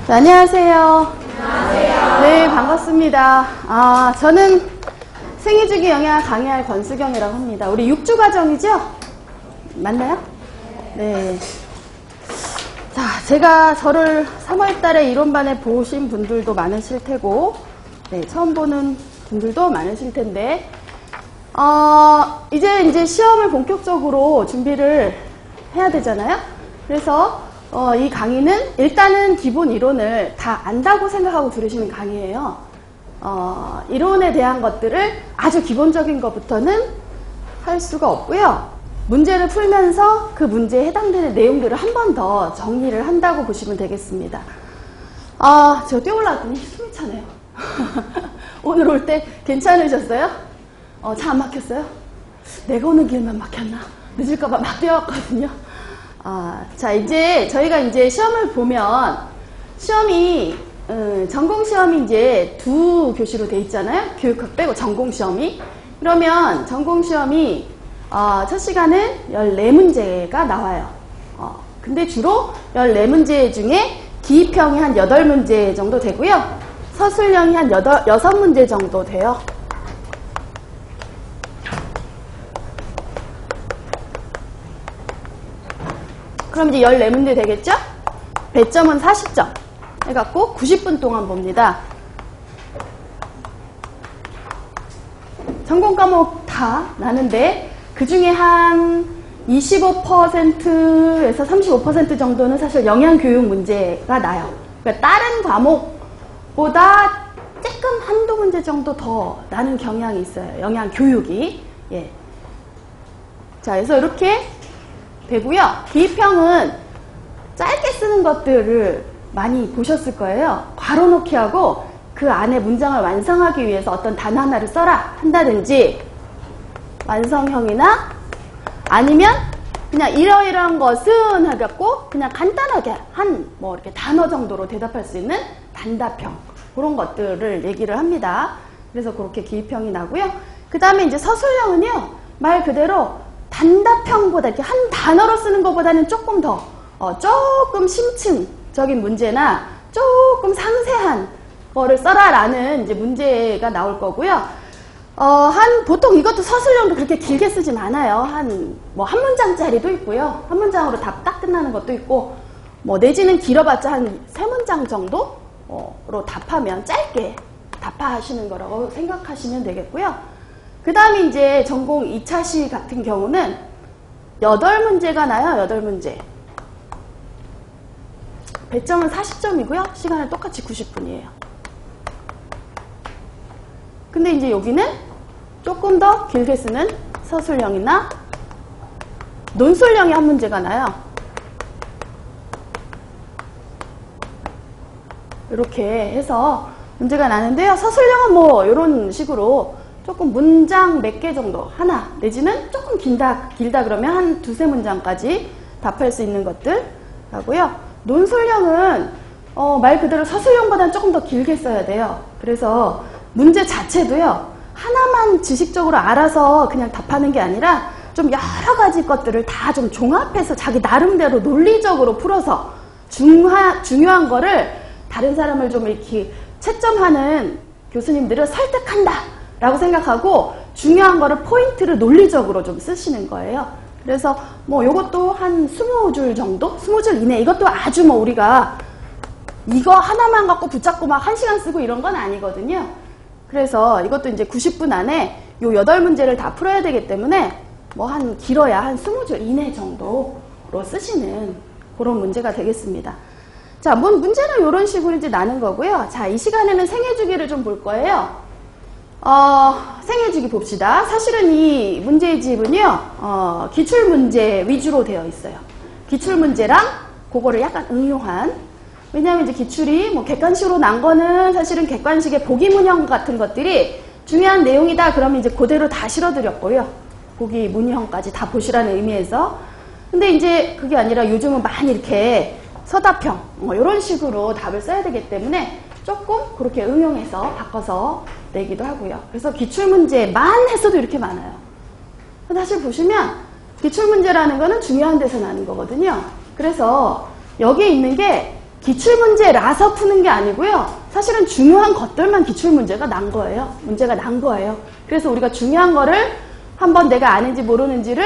네, 안녕하세요. 안녕하세요. 네, 반갑습니다. 저는 생애주기 영양 강의할 권수경이라고 합니다. 우리 6주 과정이죠? 맞나요? 네. 자, 제가 저를 3월 달에 이론반에 보신 분들도 많으실 테고, 네, 처음 보는 분들도 많으실 텐데, 이제 시험을 본격적으로 준비를 해야 되잖아요? 그래서, 이 강의는 일단은 기본 이론을 다 안다고 생각하고 들으시는 강의예요. 이론에 대한 것들을 아주 기본적인 것부터는 할 수가 없고요. 문제를 풀면서 그 문제에 해당되는 내용들을 한 번 더 정리를 한다고 보시면 되겠습니다. 제가 뛰어 올라왔더니 숨이 차네요. 오늘 올 때 괜찮으셨어요? 차 안 막혔어요? 내가 오는 길만 막혔나? 늦을까봐 막 뛰어왔거든요. 자, 이제 저희가 이제 시험을 보면 시험이 전공 시험이 이제 두 교시로 돼 있잖아요. 교육학 빼고 전공 시험이. 그러면 전공 시험이 첫 시간은 14문제가 나와요. 근데 주로 14문제 중에 기입형이 한 8문제 정도 되고요. 서술형이 한 6문제 정도 돼요. 그럼 이제 14문제 되겠죠? 배점은 40점 해갖고 90분 동안 봅니다. 전공 과목 다 나는데 그 중에 한 25%에서 35% 정도는 사실 영양교육 문제가 나요. 그러니까 다른 과목보다 조금 한두 문제 정도 더 나는 경향이 있어요. 영양교육이. 예. 자, 그래서 이렇게 되고요. 기입형은 짧게 쓰는 것들을 많이 보셨을 거예요. 괄호 놓기 하고 그 안에 문장을 완성하기 위해서 어떤 단어 하나를 써라 한다든지 완성형이나 아니면 그냥 이러이러한 것은 해갖고 그냥 간단하게 뭐 이렇게 단어 정도로 대답할 수 있는 단답형 그런 것들을 얘기를 합니다. 그래서 그렇게 기입형이 나고요. 그 다음에 이제 서술형은요. 말 그대로 단답형보다 이렇게 한 단어로 쓰는 것보다는 조금 더 조금 심층적인 문제나 조금 상세한 거를 써라라는 이제 문제가 나올 거고요. 보통 이것도 서술형도 그렇게 길게 쓰진 않아요. 한 문장짜리도 있고요. 한 문장으로 답 딱 끝나는 것도 있고, 내지는 길어봤자 한 3문장 정도로 답하면 짧게 답하시는 거라고 생각하시면 되겠고요. 그 다음에 이제 전공 2차시 같은 경우는 8문제가 나요. 8문제. 배점은 40점이고요. 시간은 똑같이 90분이에요. 근데 이제 여기는 조금 더 길게 쓰는 서술형이나 논술형이 한 문제가 나요. 이렇게 해서 문제가 나는데요. 서술형은 이런 식으로 조금 문장 몇 개 정도 하나 내지는 조금 길다 그러면 한 2-3문장까지 답할 수 있는 것들 하고요. 논술형은 말 그대로 서술형보다는 조금 더 길게 써야 돼요. 그래서 문제 자체도요. 하나만 지식적으로 알아서 그냥 답하는 게 아니라 좀 여러 가지 것들을 다 좀 종합해서 자기 나름대로 논리적으로 풀어서 중요한 거를 다른 사람을 좀 이렇게 채점하는 교수님들을 설득한다 라고 생각하고 중요한 거를 포인트를 논리적으로 좀 쓰시는 거예요. 그래서 요것도 한 20줄 정도? 20줄 이내. 이것도 아주 우리가 이거 하나만 갖고 붙잡고 막 1시간 쓰고 이런 건 아니거든요. 그래서 이것도 이제 90분 안에 요 8문제를 다 풀어야 되기 때문에 길어야 한 20줄 이내 정도로 쓰시는 그런 문제가 되겠습니다. 자, 문제는 이런 식으로 이제 나는 거고요. 자, 이 시간에는 생애주기를 좀 볼 거예요. 생애주기 봅시다. 사실은 이 문제집은요, 기출문제 위주로 되어 있어요. 기출문제랑 그거를 약간 응용한. 왜냐하면 이제 기출이 객관식으로 난 거는 사실은 객관식의 보기문형 같은 것들이 중요한 내용이다 그러면 이제 그대로 다 실어드렸고요. 보기문형까지 다 보시라는 의미에서. 근데 이제 그게 아니라 요즘은 많이 이렇게 서답형, 이런 식으로 답을 써야 되기 때문에 조금 그렇게 응용해서 바꿔서 내기도 하고요. 그래서 기출문제만 했어도 이렇게 많아요. 사실 보시면 기출문제라는 거는 중요한 데서 나는 거거든요. 그래서 여기에 있는 게 기출문제라서 푸는 게 아니고요. 사실은 중요한 것들만 기출문제가 난 거예요. 문제가 난 거예요. 그래서 우리가 중요한 거를 한번 내가 아는지 모르는지를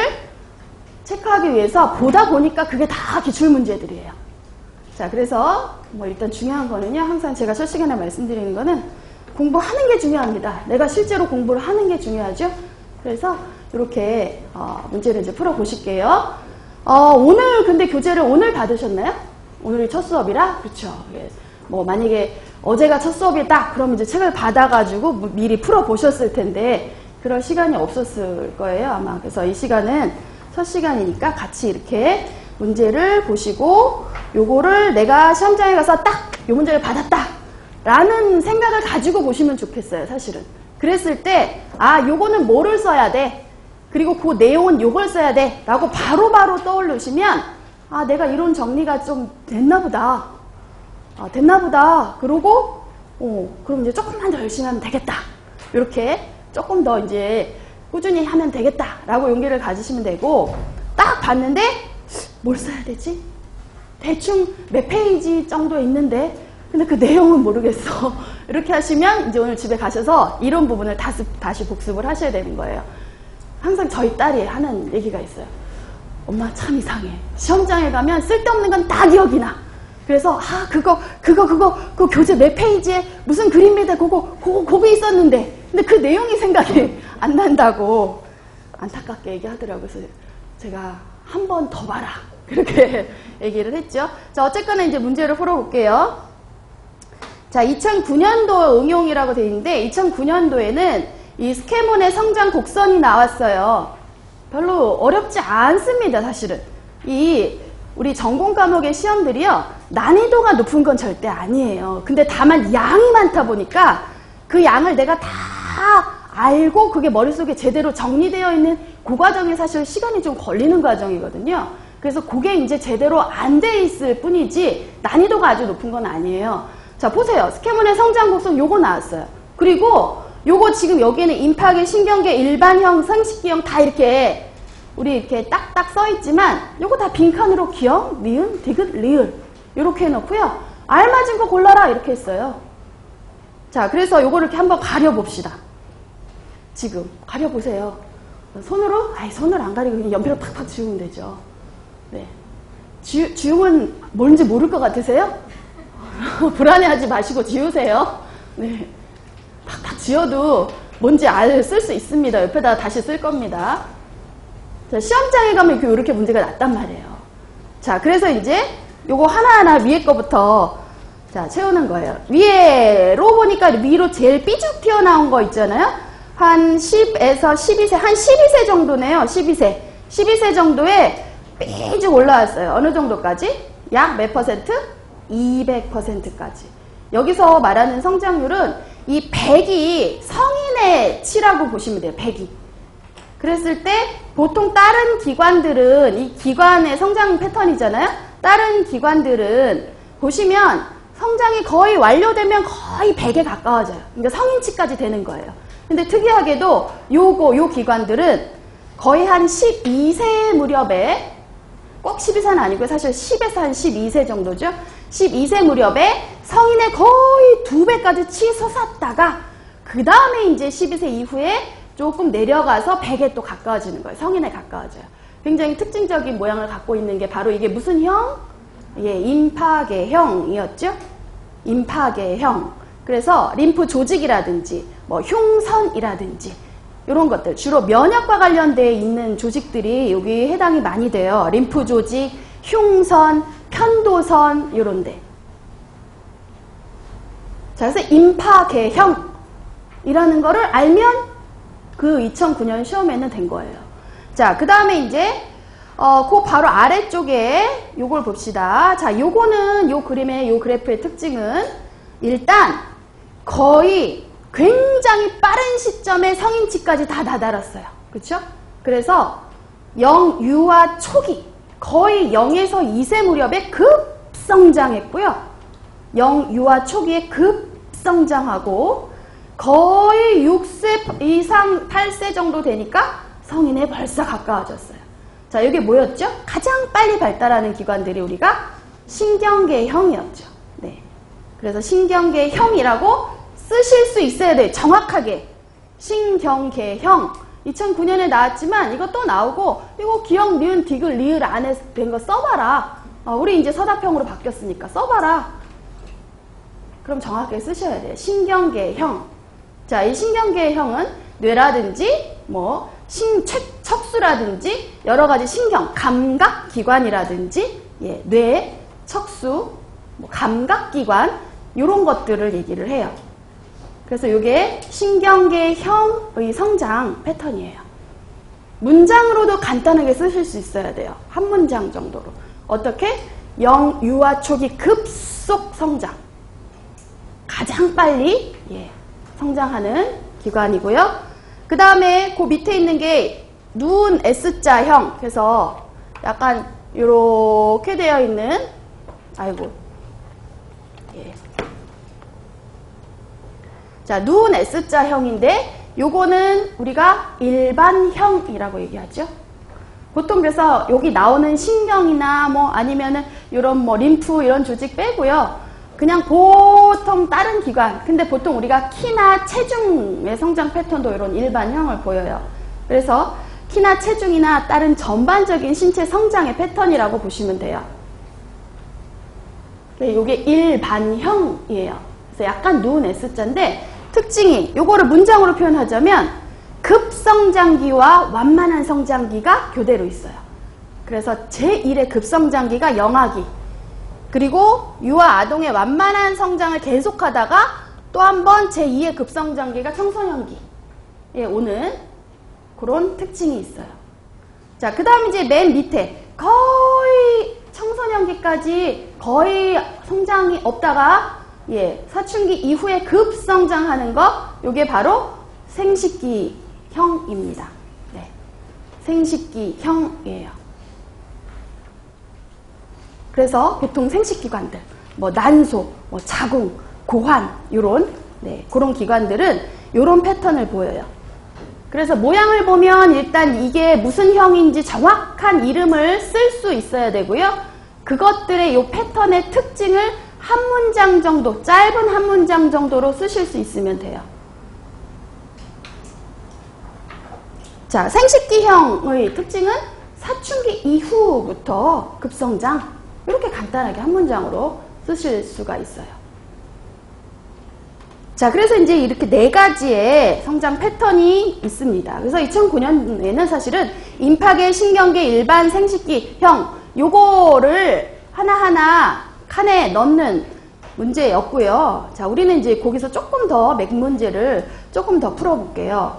체크하기 위해서 보다 보니까 그게 다 기출문제들이에요. 자, 그래서 뭐 일단 중요한 거는요. 항상 제가 첫 시간에 말씀드리는 거는 공부하는 게 중요합니다. 내가 실제로 공부를 하는 게 중요하죠. 그래서 이렇게 문제를 이제 풀어보실게요. 오늘 근데 교재를 오늘 받으셨나요? 오늘이 첫 수업이라? 그렇죠. 뭐 만약에 어제가 첫 수업이다 그럼 이제 책을 받아가지고 미리 풀어보셨을 텐데 그럴 시간이 없었을 거예요 아마. 그래서 이 시간은 첫 시간이니까 같이 이렇게 문제를 보시고 요거를 내가 시험장에 가서 딱 요 문제를 받았다 라는 생각을 가지고 보시면 좋겠어요 사실은. 그랬을 때 요거는 뭐를 써야 돼 그리고 그 내용은 요걸 써야 돼 라고 바로바로 떠올르시면 내가 이론 정리가 좀 됐나 보다. 됐나 보다. 그러고, 그럼 이제 조금만 더 열심히 하면 되겠다. 이렇게 조금 더 이제 꾸준히 하면 되겠다. 라고 용기를 가지시면 되고, 딱 봤는데, 뭘 써야 되지? 대충 몇 페이지 정도 있는데, 근데 그 내용은 모르겠어. 이렇게 하시면 이제 오늘 집에 가셔서 이론 부분을 다시 복습을 하셔야 되는 거예요. 항상 저희 딸이 하는 얘기가 있어요. 엄마 참 이상해. 시험장에 가면 쓸데없는 건 다 기억이 나. 그래서 그거 그 교재 몇 페이지에 무슨 그림 밑에 그거 있었는데 근데 그 내용이 생각이 안 난다고 안타깝게 얘기하더라고요. 그래서 제가 한 번 더 봐라. 그렇게 얘기를 했죠. 자, 어쨌거나 이제 문제를 풀어볼게요. 자, 2009년도 응용이라고 되어 있는데 2009년도에는 이 스캐몬의 성장 곡선이 나왔어요. 별로 어렵지 않습니다, 사실은. 우리 전공 과목의 시험들이요, 난이도가 높은 건 절대 아니에요. 근데 다만 양이 많다 보니까 그 양을 내가 다 알고 그게 머릿속에 제대로 정리되어 있는 그 과정이 사실 시간이 좀 걸리는 과정이거든요. 그래서 그게 이제 제대로 안 돼 있을 뿐이지 난이도가 아주 높은 건 아니에요. 자, 보세요. 스캐몬의 성장 곡선 요거 나왔어요. 그리고 요거 지금 여기에는 임파계, 신경계, 일반형, 상식기형 다 이렇게 우리 이렇게 딱딱 써 있지만 요거 다 빈칸으로 기형, 니은, 디귿, 리을 이렇게 해놓고요. 알맞은 거 골라라 이렇게 했어요. 자, 그래서 요거를 이렇게 한번 가려봅시다. 지금 가려보세요. 손으로? 손으로 안 가리고 그냥 연필로 팍팍 지우면 되죠. 네. 지우면 뭔지 모를 것 같으세요? 불안해하지 마시고 지우세요. 네. 팍팍 지어도 뭔지 쓸 수 있습니다. 옆에다가 다시 쓸 겁니다. 자, 시험장에 가면 이렇게 문제가 났단 말이에요. 자, 그래서 이제 요거 하나하나 위에 거부터 자, 채우는 거예요. 위에로 보니까 위로 제일 삐죽 튀어나온 거 있잖아요. 한 10에서 12세, 한 12세 정도네요. 12세. 12세 정도에 삐죽 올라왔어요. 어느 정도까지? 약 몇 퍼센트? 200%까지. 여기서 말하는 성장률은 이 100이 성인의 치라고 보시면 돼요. 100이. 그랬을 때 보통 다른 기관들은 이 기관의 성장 패턴이잖아요. 다른 기관들은 보시면 성장이 거의 완료되면 거의 100에 가까워져요. 그러니까 성인치까지 되는 거예요. 근데 특이하게도 요 기관들은 거의 한 12세 무렵에 꼭 12세는 아니고요. 사실 10에서 한 12세 정도죠. 12세 무렵에 성인의 거의 2배까지 치솟았다가 그 다음에 이제 12세 이후에 조금 내려가서 100에 또 가까워지는 거예요. 성인에 가까워져요. 굉장히 특징적인 모양을 갖고 있는 게 바로 이게 무슨 형? 임파계형이었죠. 임파계형. 그래서 림프 조직이라든지 뭐 흉선이라든지 이런 것들 주로 면역과 관련되어 있는 조직들이 여기 해당이 많이 돼요. 림프 조직, 흉선, 편도선 이런 데. 자, 그래서 임파계형이라는 거를 알면 그 2009년 시험에는 된 거예요. 자, 그 다음에 이제 그 바로 아래쪽에 요걸 봅시다. 자, 요거는 요 그림의 요 그래프의 특징은 일단 거의 굉장히 빠른 시점에 성인치까지 다 다다랐어요. 그렇죠? 그래서 영유아 초기 거의 0에서 2세 무렵에 급성장했고요. 영유아 초기에 급성장하고 거의 6세 이상 8세 정도 되니까 성인에 벌써 가까워졌어요. 자, 이게 뭐였죠? 가장 빨리 발달하는 기관들이 우리가 신경계형이었죠. 네. 그래서 신경계형이라고 쓰실 수 있어야 돼요. 정확하게. 신경계형. 2009년에 나왔지만 이거 또 나오고 이거 기역, 니은, 디귿, 리을 안에 된 거 써봐라. 우리 이제 서답형으로 바뀌었으니까 써봐라. 그럼 정확하게 쓰셔야 돼요. 신경계형. 자, 이 신경계형은 뇌라든지 뭐 척수라든지 여러 가지 신경, 감각기관이라든지 뇌, 척수, 뭐 감각기관 이런 것들을 얘기를 해요. 그래서 이게 신경계형의 성장 패턴이에요. 문장으로도 간단하게 쓰실 수 있어야 돼요. 한 문장 정도로. 어떻게? 유아 초기 급속 성장. 가장 빨리 성장하는 기관이고요. 그 다음에 그 밑에 있는 게 누운 S자형. 그래서 약간 이렇게 되어 있는 자, 누운 S자형인데 요거는 우리가 일반형이라고 얘기하죠. 보통 그래서 여기 나오는 신경이나 뭐 아니면은 이런 뭐 림프 이런 조직 빼고요. 그냥 보통 다른 기관, 근데 보통 우리가 키나 체중의 성장 패턴도 이런 일반형을 보여요. 그래서 키나 체중이나 다른 전반적인 신체 성장의 패턴이라고 보시면 돼요. 이게 일반형이에요. 그래서 약간 누운 S자인데 특징이 요거를 문장으로 표현하자면 급성장기와 완만한 성장기가 교대로 있어요. 그래서 제1의 급성장기가 영아기, 그리고 유아 아동의 완만한 성장을 계속하다가 또 한 번 제2의 급성장기가 청소년기에 오는 그런 특징이 있어요. 자, 그 다음 이제 맨 밑에 거의 청소년기까지 거의 성장이 없다가 사춘기 이후에 급성장하는 거, 요게 바로 생식기형입니다. 네, 생식기형이에요. 그래서 보통 생식기관들, 뭐 난소, 뭐 자궁, 고환 요런 그런 기관들은 요런 패턴을 보여요. 그래서 모양을 보면 일단 이게 무슨 형인지 정확한 이름을 쓸 수 있어야 되고요. 그것들의 요 패턴의 특징을 한 문장 정도, 짧은 한 문장 정도로 쓰실 수 있으면 돼요. 자, 생식기형의 특징은 사춘기 이후부터 급성장. 이렇게 간단하게 한 문장으로 쓰실 수가 있어요. 자, 그래서 이제 이렇게 4가지의 성장 패턴이 있습니다. 그래서 2009년에는 사실은 임파계, 신경계, 일반 생식기형 요거를 하나하나 칸에 넣는 문제였고요. 자, 우리는 이제 거기서 조금 더 맥 문제를 조금 더 풀어볼게요.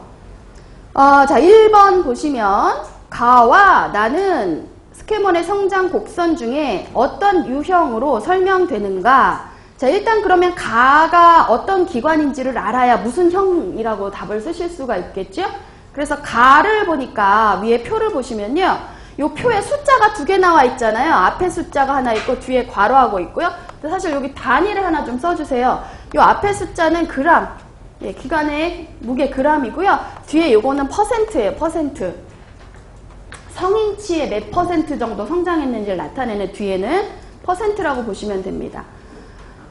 자, 1번 보시면 가와 나는 스캐먼의 성장 곡선 중에 어떤 유형으로 설명되는가? 자, 일단 그러면 가가 어떤 기관인지를 알아야 무슨 형이라고 답을 쓰실 수가 있겠죠? 그래서 가를 보니까 위에 표를 보시면요. 요 표에 숫자가 2개 나와 있잖아요. 앞에 숫자가 하나 있고 뒤에 괄호하고 있고요. 사실 여기 단위를 하나 좀 써주세요. 요 앞에 숫자는 그램, 기관의 무게 그램이고요. 뒤에 요거는 퍼센트예요. 퍼센트. 성인치의 몇 퍼센트 정도 성장했는지를 나타내는 뒤에는 퍼센트라고 보시면 됩니다.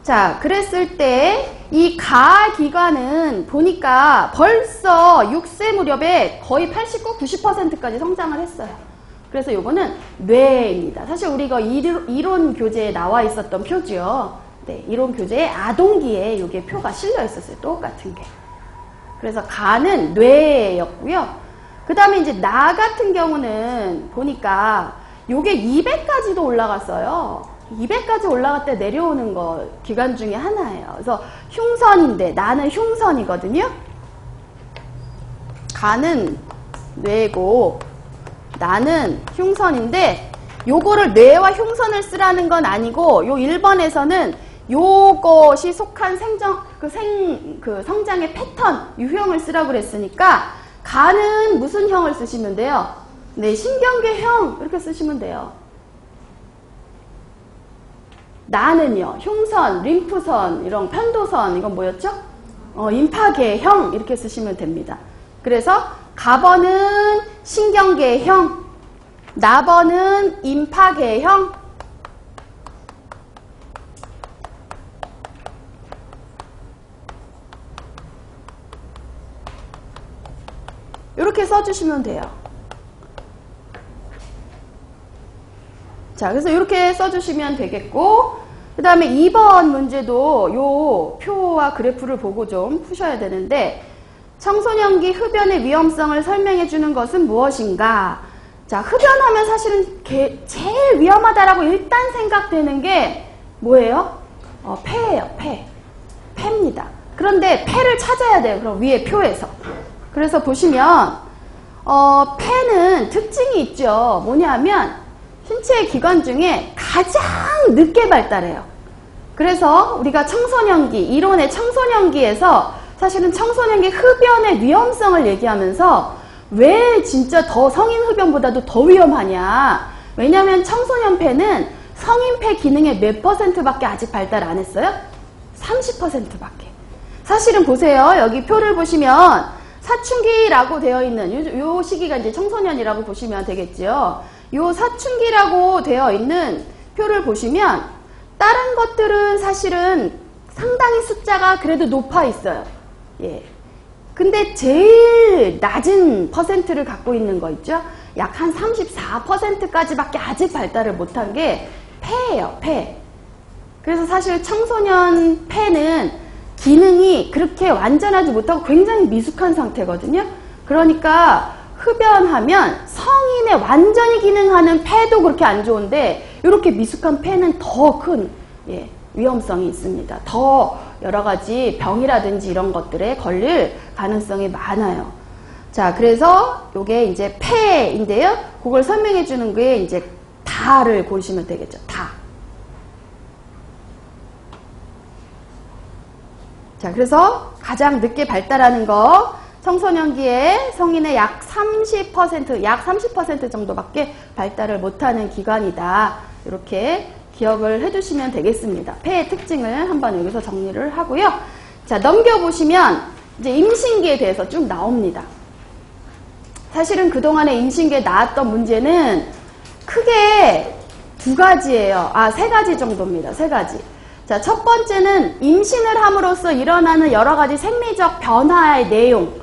자, 그랬을 때 이 가 기관은 보니까 벌써 6세 무렵에 거의 89, 90%까지 성장을 했어요. 그래서 요거는 뇌입니다. 사실 우리가 이론 교재에 나와 있었던 표죠. 네, 이론 교재에 아동기에 요게 표가 실려 있었어요. 똑같은 게. 그래서 가는 뇌였고요. 그 다음에 이제 나 같은 경우는 보니까 요게 200까지도 올라갔어요. 200까지 올라갈 때 내려오는 거 기관 중에 하나예요. 그래서 흉선인데 나는 흉선이거든요. 가는 뇌고 나는 흉선인데 요거를 뇌와 흉선을 쓰라는 건 아니고 요 1번에서는 요것이 속한 성장의 패턴, 유형을 쓰라고 그랬으니까 가는 무슨 형을 쓰시면 돼요? 네, 신경계형 이렇게 쓰시면 돼요. 나는요, 흉선, 림프선, 이런 편도선, 이건 뭐였죠? 임파계형 이렇게 쓰시면 됩니다. 그래서 가번은 신경계형, 나번은 임파계형, 이렇게 써주시면 돼요. 자, 그래서 이렇게 써주시면 되겠고, 그 다음에 2번 문제도 요 표와 그래프를 보고 좀 푸셔야 되는데, 청소년기 흡연의 위험성을 설명해 주는 것은 무엇인가? 자, 흡연하면 사실은 제일 위험하다라고 일단 생각되는 게 뭐예요? 폐예요, 폐. 폐입니다. 그런데 폐를 찾아야 돼요. 그럼 위에 표에서. 그래서 보시면, 폐는 특징이 있죠. 뭐냐면, 신체의 기관 중에 가장 늦게 발달해요. 그래서 우리가 청소년기, 이론의 청소년기에서 사실은 청소년기 흡연의 위험성을 얘기하면서 왜 진짜 더 성인 흡연보다도 더 위험하냐. 왜냐하면 청소년 폐는 성인 폐 기능의 몇 %밖에 아직 발달 안 했어요? 30%밖에. 사실은 보세요. 여기 표를 보시면 사춘기라고 되어 있는 요 시기가 이제 청소년이라고 보시면 되겠죠. 요 사춘기라고 되어 있는 표를 보시면 다른 것들은 사실은 상당히 숫자가 그래도 높아 있어요. 예. 근데 제일 낮은 퍼센트를 갖고 있는 거 있죠? 약 한 34%까지밖에 아직 발달을 못한 게 폐예요, 폐. 그래서 사실 청소년 폐는 기능이 그렇게 완전하지 못하고 굉장히 미숙한 상태거든요. 그러니까 흡연하면 성인의 완전히 기능하는 폐도 그렇게 안 좋은데 이렇게 미숙한 폐는 더 큰 위험성이 있습니다. 더 여러 가지 병이라든지 이런 것들에 걸릴 가능성이 많아요. 자, 그래서 요게 이제 폐인데요. 그걸 설명해 주는 게 이제 다를 보시면 되겠죠. 다. 자, 그래서 가장 늦게 발달하는 거 청소년기에 성인의 약 30% 정도밖에 발달을 못하는 기관이다. 이렇게 기억을 해두시면 되겠습니다. 폐의 특징을 한번 여기서 정리를 하고요. 자, 넘겨보시면 이제 임신기에 대해서 쭉 나옵니다. 사실은 그동안에 임신기에 나왔던 문제는 크게 두 가지예요. 세 가지 정도입니다. 세 가지. 자, 첫 번째는 임신을 함으로써 일어나는 여러 가지 생리적 변화의 내용.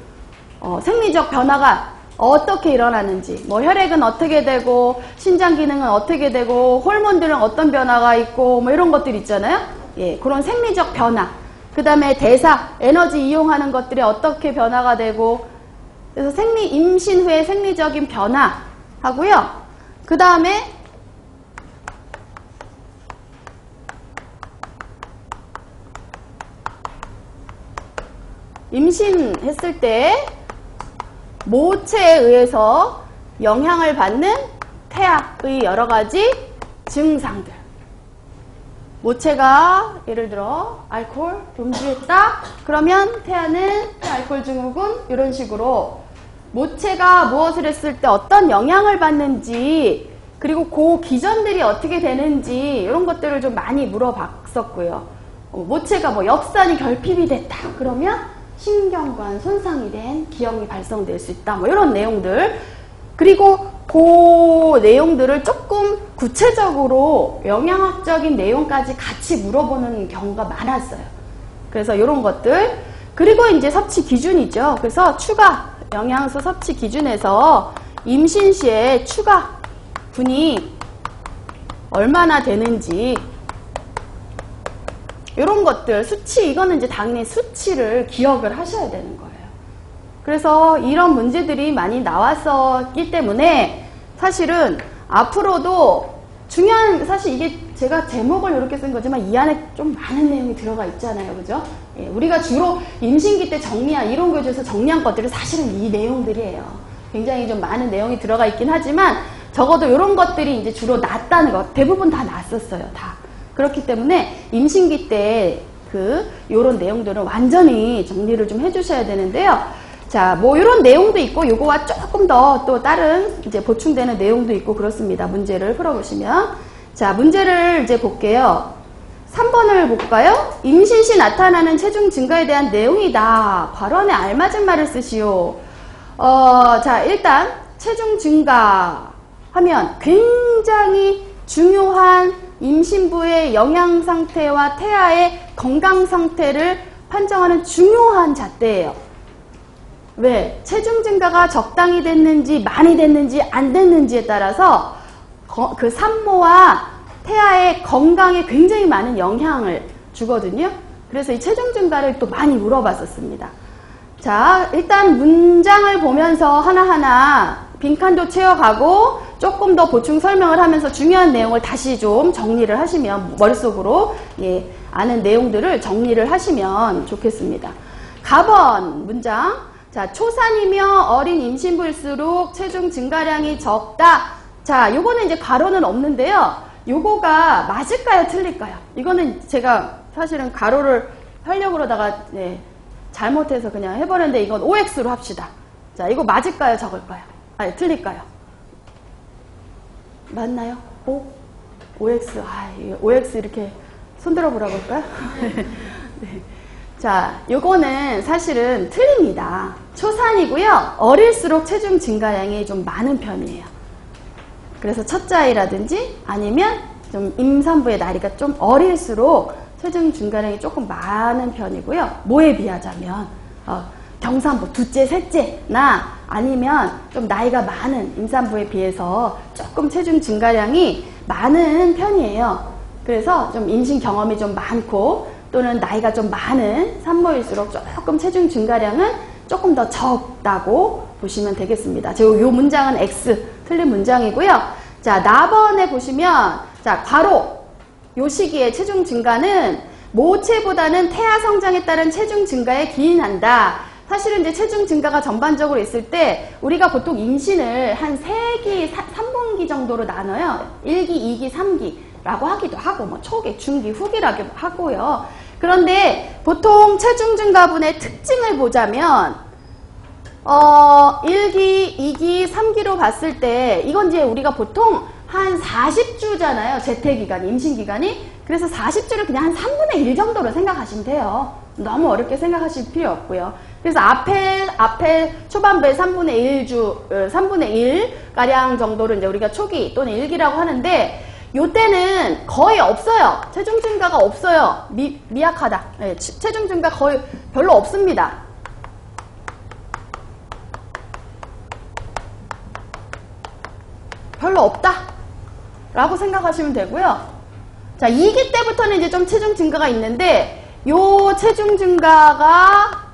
생리적 변화가 어떻게 일어나는지, 뭐 혈액은 어떻게 되고, 신장 기능은 어떻게 되고, 호르몬들은 어떤 변화가 있고, 뭐 이런 것들 있잖아요. 예, 그런 생리적 변화. 그 다음에 대사, 에너지 이용하는 것들이 어떻게 변화가 되고, 그래서 임신 후에 생리적인 변화 하고요. 그 다음에 임신했을 때 모체에 의해서 영향을 받는 태아의 여러 가지 증상들. 모체가 예를 들어 알코올 음주했다. 그러면 태아는 알코올 증후군 이런 식으로 모체가 무엇을 했을 때 어떤 영향을 받는지 그리고 그 기전들이 어떻게 되는지 이런 것들을 좀 많이 물어봤었고요. 모체가 뭐 엽산이 결핍이 됐다. 그러면 신경관 손상이 된 기형이 발생될 수 있다. 뭐 이런 내용들. 그리고 그 내용들을 조금 구체적으로 영양학적인 내용까지 같이 물어보는 경우가 많았어요. 그래서 이런 것들. 그리고 이제 섭취 기준이죠. 그래서 추가 영양소 섭취 기준에서 임신 시에 추가 분이 얼마나 되는지 이런 것들, 수치, 이거는 이제 당연히 수치를 기억을 하셔야 되는 거예요. 그래서 이런 문제들이 많이 나왔었기 때문에 사실은 앞으로도 중요한, 사실 이게 제가 제목을 이렇게 쓴 거지만 이 안에 좀 많은 내용이 들어가 있잖아요. 그죠? 예, 우리가 주로 임신기 때 정리한, 이론 교재에서 정리한 것들은 사실은 이 내용들이에요. 굉장히 좀 많은 내용이 들어가 있긴 하지만 적어도 이런 것들이 이제 주로 났다는 것, 대부분 다 났었어요. 다. 그렇기 때문에 임신기 때 요런 내용들은 완전히 정리를 좀 해주셔야 되는데요. 자, 뭐 이런 내용도 있고 요거와 조금 더 또 다른 이제 보충되는 내용도 있고 그렇습니다. 문제를 풀어보시면. 자, 문제를 이제 볼게요. 3번을 볼까요? 임신 시 나타나는 체중 증가에 대한 내용이다. 발언에 알맞은 말을 쓰시오. 자, 일단 체중 증가 하면 굉장히 중요한 임신부의 영양 상태와 태아의 건강 상태를 판정하는 중요한 잣대예요. 왜? 체중 증가가 적당히 됐는지 많이 됐는지 안 됐는지에 따라서 그 산모와 태아의 건강에 굉장히 많은 영향을 주거든요. 그래서 이 체중 증가를 또 많이 물어봤었습니다. 자, 일단 문장을 보면서 하나하나 빈칸도 채워가고 조금 더 보충 설명을 하면서 중요한 내용을 다시 좀 정리를 하시면 머릿속으로 아는 내용들을 정리를 하시면 좋겠습니다. 가번 문장. 자, 초산이며 어린 임신부일수록 체중 증가량이 적다. 자, 요거는 이제 가로는 없는데요. 요거가 맞을까요? 틀릴까요? 이거는 제가 사실은 가로를 하려고 그러다가 잘못해서 그냥 해버렸는데 이건 OX로 합시다. 자, 이거 맞을까요? 적을까요? 아니, 틀릴까요? 맞나요? OX. OX 이렇게 손들어 보라고 할까요? 네. 자, 요거는 사실은 틀립니다. 초산이고요. 어릴수록 체중 증가량이 좀 많은 편이에요. 그래서 첫째 아이라든지 아니면 좀 임산부의 나이가 좀 어릴수록 체중 증가량이 조금 많은 편이고요. 뭐에 비하자면 경산부 둘째, 셋째나 아니면 좀 나이가 많은 임산부에 비해서 조금 체중 증가량이 많은 편이에요. 그래서 좀 임신 경험이 좀 많고 또는 나이가 좀 많은 산모일수록 조금 체중 증가량은 조금 더 적다고 보시면 되겠습니다. 요 문장은 X 틀린 문장이고요. 자, 나번에 보시면 자, 괄호 요 시기에 체중 증가는 모체보다는 태아 성장에 따른 체중 증가에 기인한다. 사실은 이제 체중 증가가 전반적으로 있을 때 우리가 보통 임신을 한 3기, 3분기 정도로 나눠요. 1기, 2기, 3기라고 하기도 하고 뭐 초기, 중기, 후기라고 하고요. 그런데 보통 체중 증가분의 특징을 보자면 1기, 2기, 3기로 봤을 때 이건 이제 우리가 보통 한 40주잖아요. 재태기간이, 임신기간이. 그래서 40주를 그냥 한 3분의 1 정도로 생각하시면 돼요. 너무 어렵게 생각하실 필요 없고요. 그래서 앞에 초반부에 3분의 1가량 정도를 이제 우리가 초기 또는 1기라고 하는데, 요때는 거의 없어요. 체중 증가가 없어요. 미약하다. 네, 체중 증가 거의 별로 없습니다. 별로 없다. 라고 생각하시면 되고요. 자, 2기 때부터는 이제 좀 체중 증가가 있는데, 요 체중 증가가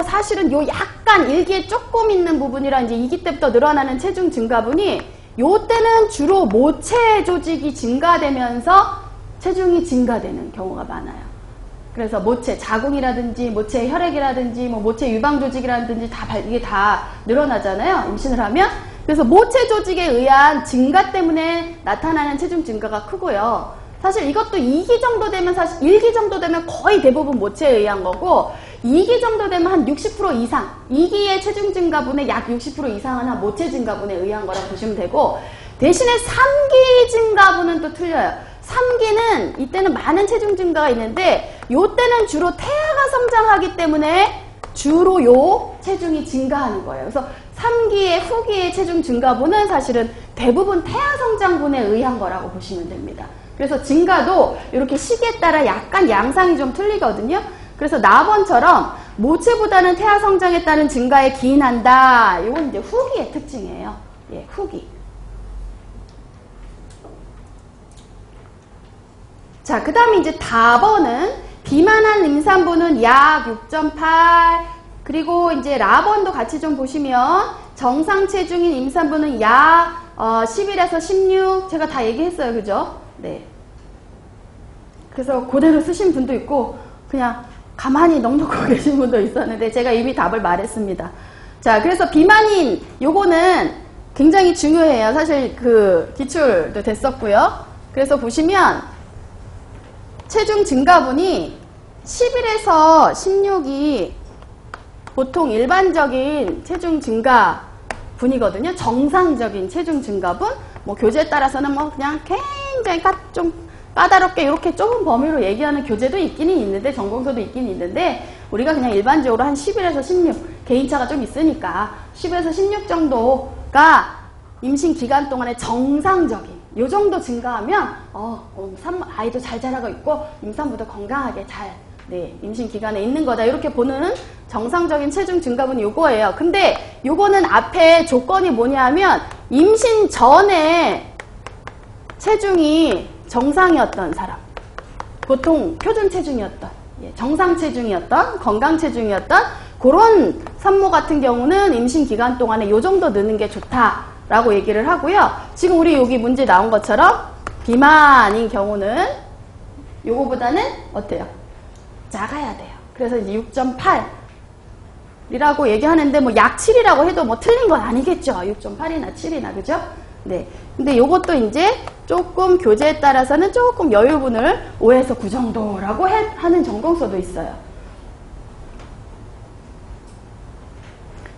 사실은 약간 1기에 조금 있는 부분이라 이제 2기 때부터 늘어나는 체중 증가분이 요 때는 주로 모체 조직이 증가되면서 체중이 증가되는 경우가 많아요. 그래서 모체, 자궁이라든지 모체 혈액이라든지 뭐 모체 유방 조직이라든지 이게 다 늘어나잖아요. 임신을 하면. 그래서 모체 조직에 의한 증가 때문에 나타나는 체중 증가가 크고요. 사실 이것도 2기 정도 되면 1기 정도 되면 거의 대부분 모체에 의한 거고 2기 정도 되면 한 60% 이상 2기의 체중 증가분의 약 60% 이상은 한 모체 증가분에 의한 거라고 보시면 되고 대신에 3기 증가분은 또 틀려요. 3기는 이때는 많은 체중 증가가 있는데 요때는 주로 태아가 성장하기 때문에 주로 요 체중이 증가하는 거예요. 그래서 3기의 후기의 체중 증가분은 사실은 대부분 태아 성장분에 의한 거라고 보시면 됩니다. 그래서 증가도 이렇게 시기에 따라 약간 양상이 좀 틀리거든요. 그래서 나번처럼 모체보다는 태아 성장에 따른 증가에 기인한다. 이건 이제 후기의 특징이에요. 예, 후기. 자, 그 다음에 이제 다번은 비만한 임산부는 약 6.8, 그리고 이제 라번도 같이 좀 보시면 정상 체중인 임산부는 약 11에서 16, 제가 다 얘기했어요. 그죠? 네. 그래서 그대로 쓰신 분도 있고 그냥 가만히 넉넉하고 계신 분도 있었는데 제가 이미 답을 말했습니다. 자, 그래서 비만인 요거는 굉장히 중요해요. 사실 그 기출도 됐었고요. 그래서 보시면 체중 증가분이 11에서 16이 보통 일반적인 체중 증가분이거든요. 정상적인 체중 증가분. 뭐 교재에 따라서는 뭐 그냥 굉장히 좀 까다롭게 이렇게 좁은 범위로 얘기하는 교재도 있기는 있는데 전공서도 있긴 있는데 우리가 그냥 일반적으로 한 11에서 16 개인차가 좀 있으니까 10에서 16 정도가 임신 기간 동안에 정상적인 요 정도 증가하면 아이도 잘 자라고 있고 임산부도 건강하게 잘 네, 임신 기간에 있는 거다. 이렇게 보는 정상적인 체중 증가분이 요거예요. 근데 요거는 앞에 조건이 뭐냐면 임신 전에 체중이 정상이었던 사람, 보통 표준 체중이었던, 정상 체중이었던, 건강 체중이었던 그런 산모 같은 경우는 임신 기간 동안에 요 정도 느는 게 좋다라고 얘기를 하고요. 지금 우리 여기 문제 나온 것처럼 비만인 경우는 요거보다는 어때요? 작아야 돼요. 그래서 이제 6.8이라고 얘기하는데 뭐 약 7이라고 해도 뭐 틀린 건 아니겠죠. 6.8이나 7이나 그죠? 네. 근데 요것도 이제 조금 교재에 따라서는 조금 여유분을 5에서 9 정도라고 하는 전공서도 있어요.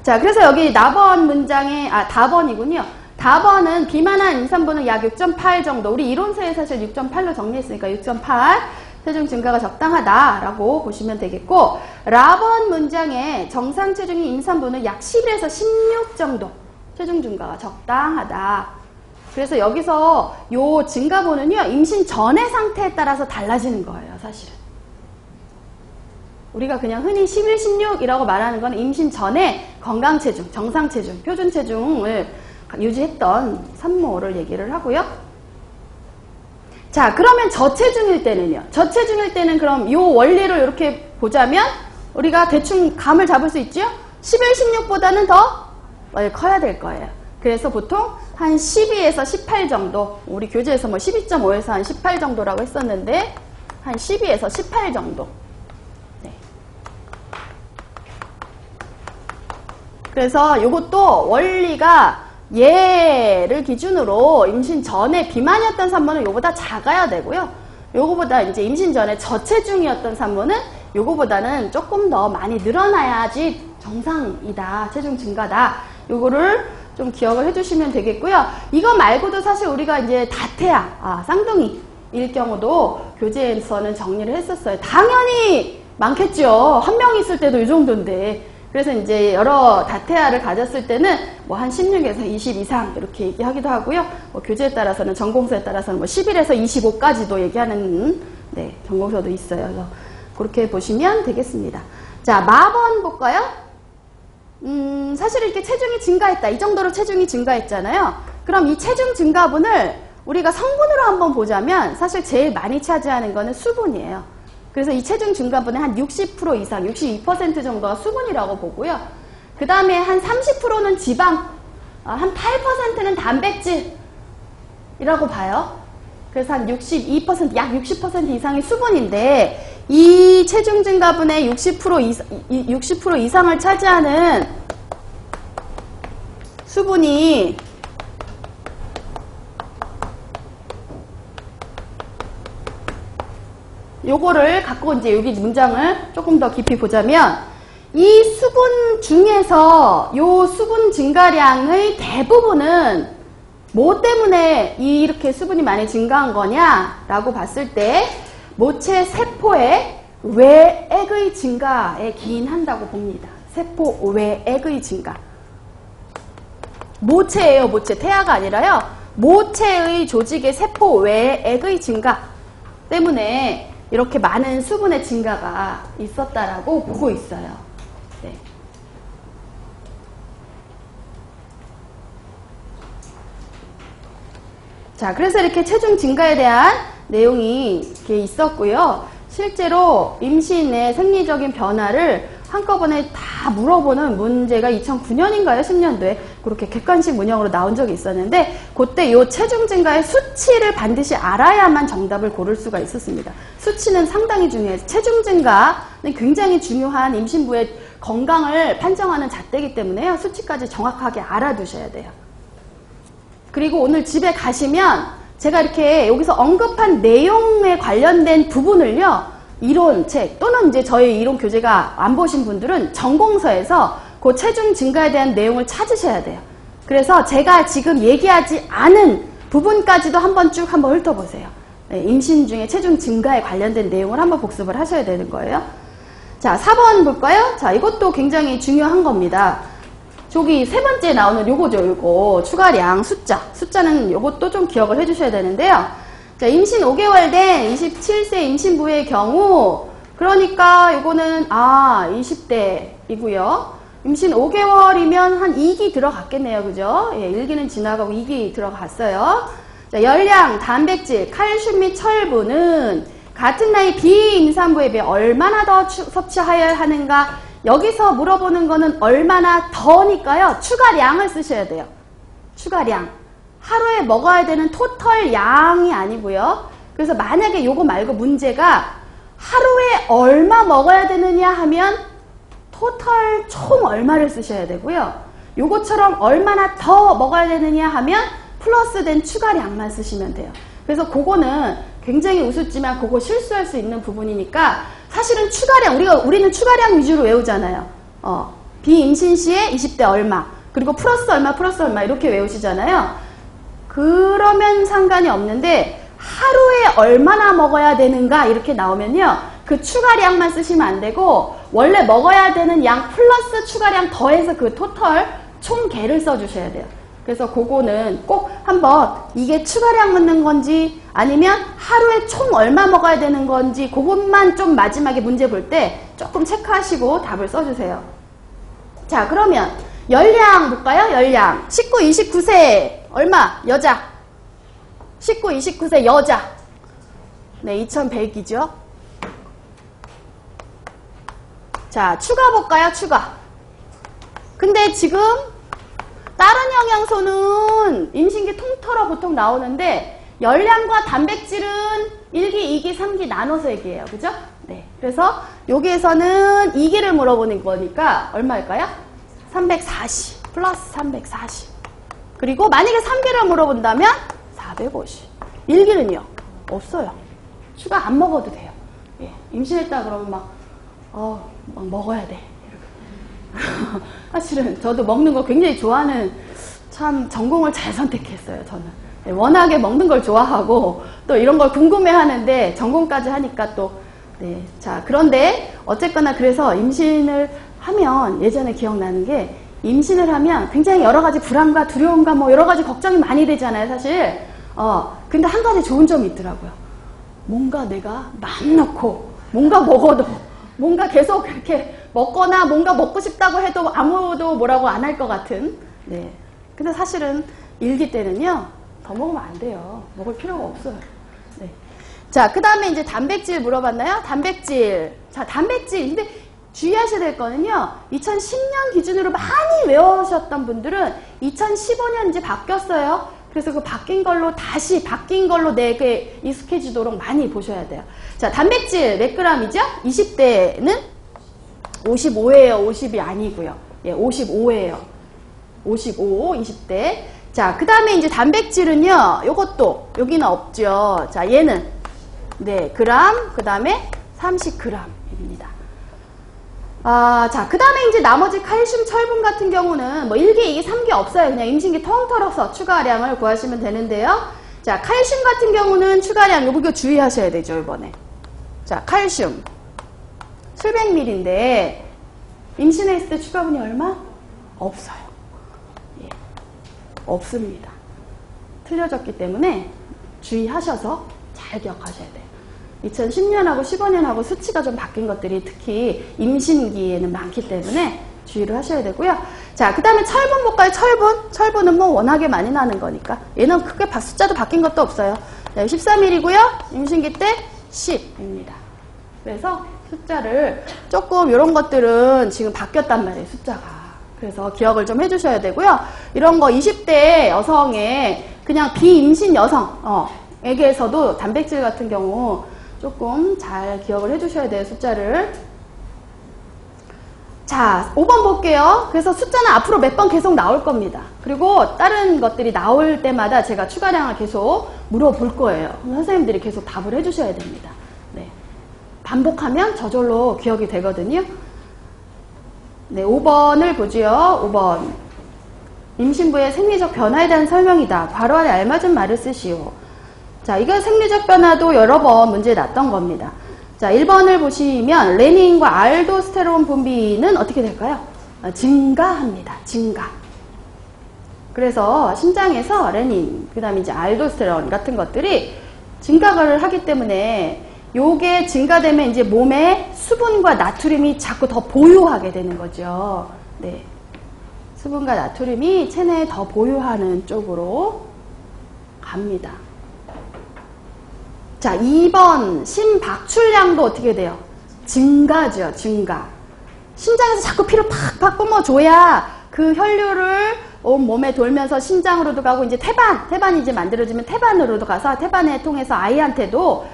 자, 그래서 여기 나번 문장에, 답번이군요. 답번은 비만한 임산부는 약 6.8 정도. 우리 이론서에 사실 6.8로 정리했으니까 6.8 체중 증가가 적당하다라고 보시면 되겠고, 라번 문장에 정상 체중인 임산부는 약 11에서 16 정도 체중 증가가 적당하다. 그래서 여기서 요 증가분은요, 임신 전의 상태에 따라서 달라지는 거예요, 사실은. 우리가 그냥 흔히 11, 16이라고 말하는 건 임신 전에 건강 체중, 정상 체중, 표준 체중을 유지했던 산모를 얘기를 하고요. 자, 그러면 저체중일 때는요. 저체중일 때는 그럼 요 원리를 이렇게 보자면 우리가 대충 감을 잡을 수 있죠? 11, 16보다는 더 커야 될 거예요. 그래서 보통 한 12에서 18 정도, 우리 교재에서 뭐 12.5에서 한 18 정도라고 했었는데 한 12에서 18 정도. 네. 그래서 요것도 원리가 얘를 기준으로 임신 전에 비만이었던 산모는 요거보다 작아야 되고요. 요거보다 이제 임신 전에 저체중이었던 산모는 요거보다는 조금 더 많이 늘어나야지 정상이다, 체중 증가다. 요거를 좀 기억을 해주시면 되겠고요. 이거 말고도 사실 우리가 이제 다태아, 쌍둥이일 경우도 교재에서는 정리를 했었어요. 당연히 많겠죠. 한 명 있을 때도 이 정도인데. 그래서 이제 여러 다태아를 가졌을 때는 뭐 한 16에서 20 이상 이렇게 얘기하기도 하고요. 뭐 교재에 따라서는 전공서에 따라서는 뭐 11에서 25까지도 얘기하는 전공서도 있어요. 그래서 그렇게 보시면 되겠습니다. 자, 마번 볼까요? 사실 이렇게 체중이 증가했다. 이 정도로 체중이 증가했잖아요. 그럼 이 체중 증가분을 우리가 성분으로 한번 보자면 사실 제일 많이 차지하는 거는 수분이에요. 그래서 이 체중 증가분의 한 60% 이상, 62% 정도가 수분이라고 보고요. 그 다음에 한 30%는 지방, 한 8%는 단백질이라고 봐요. 그래서 한 62%, 약 60% 이상이 수분인데 이 체중 증가분의 60% 이상을 차지하는 수분이 요거를 갖고 이제 여기 문장을 조금 더 깊이 보자면 이 수분 중에서 요 수분 증가량의 대부분은 뭐 때문에 이렇게 수분이 많이 증가한 거냐라고 봤을 때 모체 세포의 외액의 증가에 기인한다고 봅니다. 세포 외액의 증가. 모체예요, 모체. 태아가 아니라요. 모체의 조직의 세포 외액의 증가 때문에 이렇게 많은 수분의 증가가 있었다라고 보고 있어요. 네. 자, 그래서 이렇게 체중 증가에 대한 내용이 이렇게 있었고요. 실제로 임신의 생리적인 변화를 한꺼번에 다 물어보는 문제가 2009년인가요? 10년도에 그렇게 객관식 문형으로 나온 적이 있었는데 그때 이 체중 증가의 수치를 반드시 알아야만 정답을 고를 수가 있었습니다. 수치는 상당히 중요해요. 체중 증가는 굉장히 중요한 임신부의 건강을 판정하는 잣대이기 때문에요. 수치까지 정확하게 알아두셔야 돼요. 그리고 오늘 집에 가시면 제가 이렇게 여기서 언급한 내용에 관련된 부분을요. 이론책 또는 이제 저희 이론 교재가 안 보신 분들은 전공서에서 그 체중 증가에 대한 내용을 찾으셔야 돼요. 그래서 제가 지금 얘기하지 않은 부분까지도 한번 쭉 한번 훑어보세요. 네, 임신 중에 체중 증가에 관련된 내용을 한번 복습을 하셔야 되는 거예요. 자, 4번 볼까요? 자, 이것도 굉장히 중요한 겁니다. 저기 세 번째 나오는 요거죠, 요거. 추가량 숫자는 요것도 좀 기억을 해주셔야 되는데요. 자, 임신 5개월 된 27세 임신부의 경우 그러니까 이거는 20대이고요. 임신 5개월이면 한 2기 들어갔겠네요. 그죠? 예, 1기는 지나가고 2기 들어갔어요. 자, 열량, 단백질, 칼슘 및 철분은 같은 나이 비임산부에 비해 얼마나 더 섭취하여야 하는가? 여기서 물어보는 거는 얼마나 더니까요. 추가량을 쓰셔야 돼요. 추가량. 하루에 먹어야 되는 토털 양이 아니고요. 그래서 만약에 요거 말고 문제가 하루에 얼마 먹어야 되느냐 하면 토털 총 얼마를 쓰셔야 되고요. 요것처럼 얼마나 더 먹어야 되느냐 하면 플러스된 추가량만 쓰시면 돼요. 그래서 그거는 굉장히 우습지만 그거 실수할 수 있는 부분이니까 사실은 추가량, 우리는 추가량 위주로 외우잖아요. 비임신 시에 20대 얼마, 그리고 플러스 얼마 이렇게 외우시잖아요. 그러면 상관이 없는데 하루에 얼마나 먹어야 되는가 이렇게 나오면요. 그 추가량만 쓰시면 안 되고 원래 먹어야 되는 양 플러스 추가량 더해서 그 토털 총 개를 써주셔야 돼요. 그래서 그거는 꼭 한번 이게 추가량 묻는 건지 아니면 하루에 총 얼마 먹어야 되는 건지 그것만 좀 마지막에 문제 볼 때 조금 체크하시고 답을 써주세요. 자, 그러면 열량 볼까요? 열량. 19, 29세 얼마? 여자. 19, 29세 여자. 네, 2100이죠. 자, 추가 볼까요? 추가. 근데 지금 다른 영양소는 임신기 통틀어 보통 나오는데 열량과 단백질은 1기, 2기, 3기 나눠서 얘기해요. 그죠? 네. 그래서 여기에서는 2기를 물어보는 거니까 얼마일까요? 340 플러스 340. 그리고 만약에 3기를 물어본다면 450. 1기는요? 없어요. 추가 안 먹어도 돼요. 예. 임신했다 그러면 막 먹어야 돼. 사실은 저도 먹는 거 굉장히 좋아하는 참 전공을 잘 선택했어요. 저는 네, 워낙에 먹는 걸 좋아하고 또 이런 걸 궁금해 하는데 전공까지 하니까 또 네. 자, 그런데 어쨌거나 그래서 임신을 하면 예전에 기억나는 게 임신을 하면 굉장히 여러 가지 불안과 두려움과 뭐 여러 가지 걱정이 많이 되잖아요, 사실. 근데 한 가지 좋은 점이 있더라고요. 뭔가 내가 마음 놓고 뭔가 먹어도 뭔가 계속 이렇게 먹거나 뭔가 먹고 싶다고 해도 아무도 뭐라고 안 할 것 같은. 네. 근데 사실은 1기 때는요, 더 먹으면 안 돼요. 먹을 필요가 없어요. 네. 자, 그 다음에 이제 단백질 물어봤나요? 단백질. 자, 단백질. 근데 주의하셔야 될 거는요, 2010년 기준으로 많이 외우셨던 분들은 2015년 이제 바뀌었어요. 그래서 그 바뀐 걸로 다시 바뀐 걸로 내게 익숙해지도록 많이 보셔야 돼요. 자, 단백질 몇 g이죠? 20대는 55예요. 50이 아니고요. 예, 55예요. 55, 20대. 자, 그 다음에 이제 단백질은요, 요것도, 여기는 없죠. 자, 얘는, 네, 그램, 그 다음에 30g입니다. 자, 그 다음에 이제 나머지 칼슘, 철분 같은 경우는 뭐 1기, 2기, 3기 없어요. 그냥 임신기 통틀어서 추가량을 구하시면 되는데요. 자, 칼슘 같은 경우는 추가량, 요거 주의하셔야 되죠, 이번에. 자, 칼슘. 700ml인데, 임신했을 때 추가분이 얼마? 없어요. 예. 없습니다. 틀려졌기 때문에 주의하셔서 잘 기억하셔야 돼요. 2010년하고 15년하고 수치가 좀 바뀐 것들이 특히 임신기에는 많기 때문에 주의를 하셔야 되고요. 자, 그 다음에 철분 볼까요? 철분은 뭐 워낙에 많이 나는 거니까 얘는 크게 숫자도 바뀐 것도 없어요. 네, 13일이고요. 임신기 때 10입니다. 그래서 숫자를 조금 이런 것들은 지금 바뀌었단 말이에요. 숫자가. 그래서 기억을 좀 해주셔야 되고요. 이런 거 20대 여성의 그냥 비임신 여성에게서도 단백질 같은 경우 조금 잘 기억을 해주셔야 돼요, 숫자를. 자, 5번 볼게요. 그래서 숫자는 앞으로 몇 번 계속 나올 겁니다. 그리고 다른 것들이 나올 때마다 제가 추가량을 계속 물어볼 거예요. 선생님들이 계속 답을 해주셔야 됩니다. 네. 반복하면 저절로 기억이 되거든요. 네, 5번을 보지요. 5번. 임신부의 생리적 변화에 대한 설명이다. 괄호 안에 알맞은 말을 쓰시오. 자, 이거 생리적 변화도 여러 번 문제에 났던 겁니다. 자, 1번을 보시면 레닌과 알도스테론 분비는 어떻게 될까요? 증가합니다. 증가. 그래서 심장에서 레닌, 그 다음에 이제 알도스테론 같은 것들이 증가를 하기 때문에 요게 증가되면 이제 몸에 수분과 나트륨이 자꾸 더 보유하게 되는 거죠. 네. 수분과 나트륨이 체내에 더 보유하는 쪽으로 갑니다. 자, 2번 심박출량도 어떻게 돼요? 증가죠, 증가. 심장에서 자꾸 피를 팍팍 뿜어줘야 그 혈류를 온 몸에 돌면서 심장으로도 가고, 이제 태반이 이제 만들어지면 태반으로도 가서 태반을 통해서 아이한테도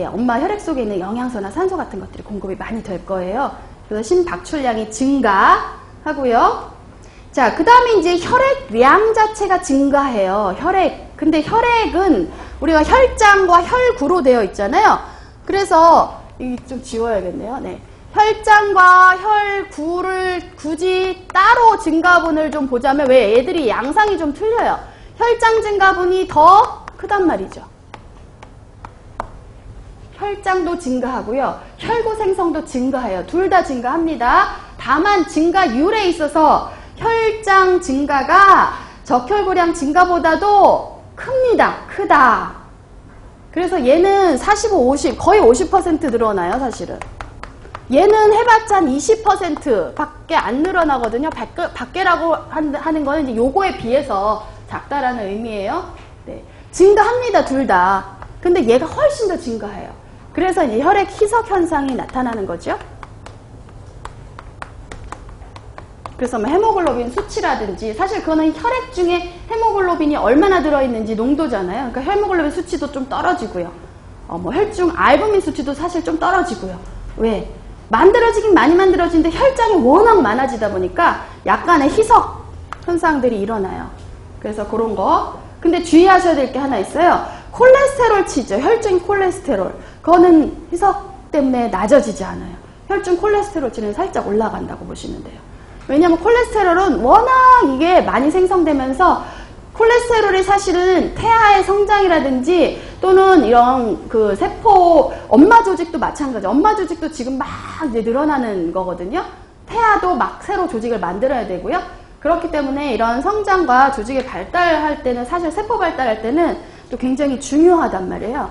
엄마 혈액 속에 있는 영양소나 산소 같은 것들이 공급이 많이 될 거예요. 그래서 심박출량이 증가하고요. 자, 그 다음에 이제 혈액량 자체가 증가해요. 근데 혈액은 우리가 혈장과 혈구로 되어 있잖아요. 그래서 이거 좀 지워야겠네요. 네. 혈장과 혈구를 굳이 따로 증가분을 좀 보자면, 왜 애들이 양상이 좀 틀려요. 혈장 증가분이 더 크단 말이죠. 혈장도 증가하고요. 혈구 생성도 증가해요. 둘 다 증가합니다. 다만 증가율에 있어서 혈장 증가가 적혈구량 증가보다도 크다. 그래서 얘는 45, 50, 거의 50% 늘어나요, 사실은. 얘는 해봤자 한 20% 밖에 안 늘어나거든요. 밖에라고 하는 거는 이제 요거에 비해서 작다라는 의미예요. 네. 증가합니다, 둘 다. 근데 얘가 훨씬 더 증가해요. 그래서 이제 혈액 희석 현상이 나타나는 거죠. 그래서 뭐 헤모글로빈 수치라든지, 사실 그거는 혈액 중에 헤모글로빈이 얼마나 들어있는지 농도잖아요. 그러니까 헤모글로빈 수치도 좀 떨어지고요. 뭐 혈중 알부민 수치도 사실 좀 떨어지고요. 왜? 만들어지긴 많이 만들어지는데 혈장이 워낙 많아지다 보니까 약간의 희석 현상들이 일어나요. 그래서 그런 거. 근데 주의하셔야 될 게 하나 있어요. 콜레스테롤 치죠. 혈중 콜레스테롤. 그거는 희석 때문에 낮아지지 않아요. 혈중 콜레스테롤 치는 살짝 올라간다고 보시면 돼요. 왜냐하면 콜레스테롤은 워낙 이게 많이 생성되면서, 콜레스테롤이 사실은 태아의 성장이라든지 또는 이런 그 세포, 엄마 조직도 마찬가지. 엄마 조직도 지금 막 이제 늘어나는 거거든요. 태아도 막 새로 조직을 만들어야 되고요. 그렇기 때문에 이런 성장과 조직의 발달할 때는, 사실 세포 발달할 때는 또 굉장히 중요하단 말이에요.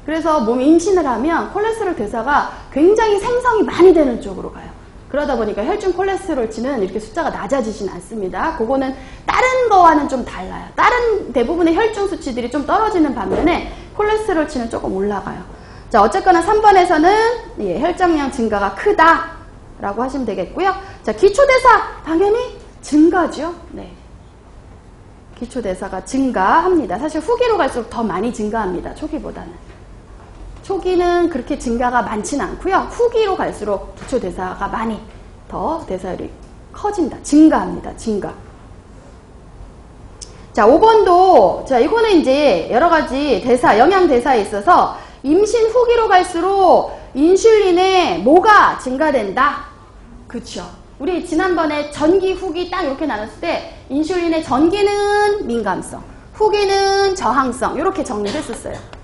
그래서 몸이 임신을 하면 콜레스테롤 대사가 굉장히 생성이 많이 되는 쪽으로 가요. 그러다 보니까 혈중 콜레스테롤치는 이렇게 숫자가 낮아지진 않습니다. 그거는 다른 거와는 좀 달라요. 다른 대부분의 혈중 수치들이 좀 떨어지는 반면에 콜레스테롤치는 조금 올라가요. 자, 어쨌거나 3번에서는 혈장량 증가가 크다라고 하시면 되겠고요. 자, 기초대사 당연히 증가죠. 네. 기초대사가 증가합니다. 사실 후기로 갈수록 더 많이 증가합니다. 초기보다는. 초기는 그렇게 증가가 많지는 않고요. 후기로 갈수록 기초대사가 많이 더 대사율이 커진다. 증가합니다. 증가. 자, 5번도, 자, 이거는 이제 여러 가지 영양 대사에 있어서 임신 후기로 갈수록 인슐린의 뭐가 증가된다. 그쵸. 우리 지난번에 전기, 후기 딱 이렇게 나눴을 때 인슐린의 전기는 민감성, 후기는 저항성, 이렇게 정리했었어요.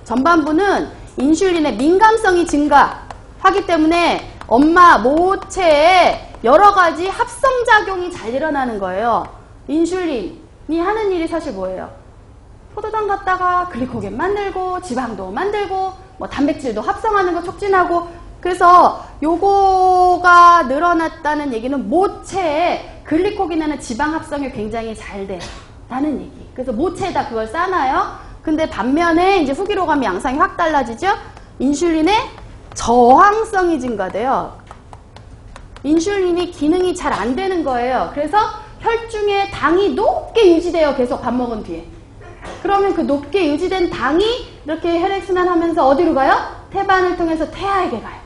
전반부는 인슐린의 민감성이 증가하기 때문에 엄마 모체에 여러 가지 합성작용이 잘 일어나는 거예요. 인슐린이 하는 일이 사실 뭐예요? 포도당 갖다가 글리코겐 만들고 지방도 만들고 뭐 단백질도 합성하는 거 촉진하고, 그래서 요거가 늘어났다는 얘기는 모체에 글리코겐이나 지방 합성이 굉장히 잘 된다는 얘기. 그래서 모체에다 그걸 싸놔요. 근데 반면에 이제 후기로 가면 양상이 확 달라지죠? 인슐린의 저항성이 증가돼요. 인슐린이 기능이 잘 안 되는 거예요. 그래서 혈중에 당이 높게 유지돼요. 계속 밥 먹은 뒤에. 그러면 그 높게 유지된 당이 이렇게 혈액순환하면서 어디로 가요? 태반을 통해서 태아에게 가요.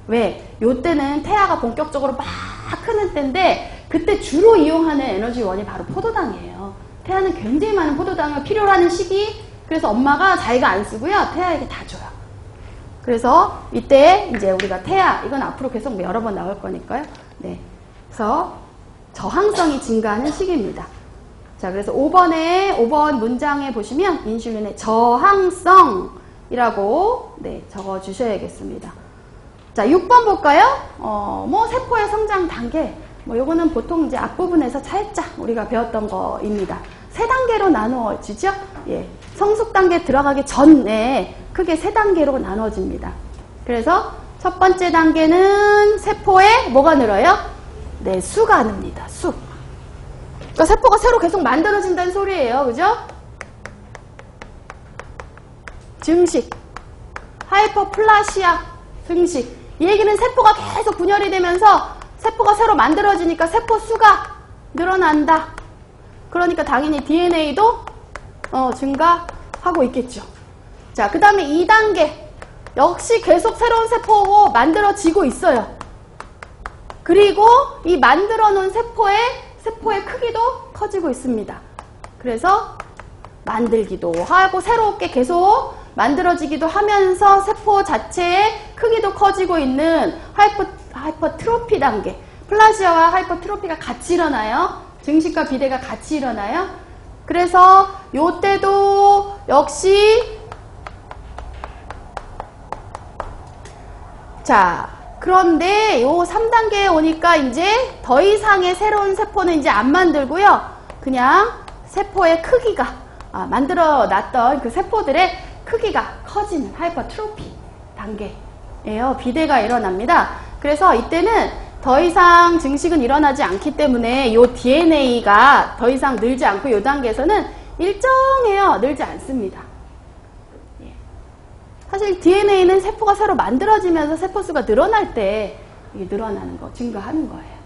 왜? 요때는 태아가 본격적으로 막 크는 때인데, 그때 주로 이용하는 에너지원이 바로 포도당이에요. 태아는 굉장히 많은 포도당을 필요로 하는 시기. 그래서 엄마가 자기가 안 쓰고요. 태아에게 다 줘요. 그래서 이때 이제 우리가 태아, 이건 앞으로 계속 여러 번 나올 거니까요. 네. 그래서 저항성이 증가하는 시기입니다. 자, 그래서 5번 문장에 보시면 인슐린의 저항성이라고 적어 주셔야겠습니다. 자, 6번 볼까요? 뭐 세포의 성장 단계, 뭐 요거는 보통 이제 앞부분에서 살짝 우리가 배웠던 거입니다. 3단계로 나누어지죠? 예. 성숙 단계 들어가기 전에 크게 3단계로 나눠집니다. 그래서 첫 번째 단계는 세포에 뭐가 늘어요? 네, 수가 늡니다. 수. 그러니까 세포가 새로 계속 만들어진다는 소리예요. 그죠? 증식. 하이퍼플라시아 증식. 이 얘기는 세포가 계속 분열이 되면서 세포가 새로 만들어지니까 세포 수가 늘어난다. 그러니까 당연히 DNA도 증가하고 있겠죠. 자, 그 다음에 2단계. 역시 계속 새로운 세포가 만들어지고 있어요. 그리고 이 만들어 놓은 세포의 크기도 커지고 있습니다. 그래서 만들기도 하고 새롭게 계속 만들어지기도 하면서 세포 자체의 크기도 커지고 있는 하이퍼트로피 단계. 플라시아와 하이퍼트로피가 같이 일어나요. 증식과 비대가 같이 일어나요. 그래서 요때도 역시 자, 그런데 요 3단계에 오니까 이제 더 이상의 새로운 세포는 이제 안 만들고요. 그냥 세포의 크기가 만들어 놨던 그 세포들의 크기가 커지는 하이퍼트로피 단계예요. 비대가 일어납니다. 그래서 이때는 더 이상 증식은 일어나지 않기 때문에 요 DNA가 더 이상 늘지 않고 요 단계에서는 일정해요. 늘지 않습니다. 사실 DNA는 세포가 새로 만들어지면서 세포수가 늘어날 때 이게 늘어나는 거, 증가하는 거예요.